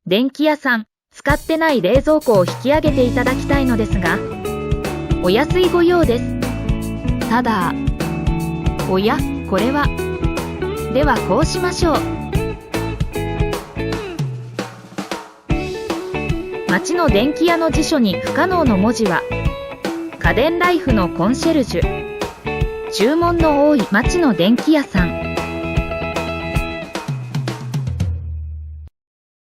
電気屋さん、使ってない冷蔵庫を引き上げていただきたいのですが、お安いご用です。ただ、おや、これは。ではこうしましょう。町の電気屋の辞書に不可能の文字は、家電ライフのコンシェルジュ。注文の多い町の電気屋さん。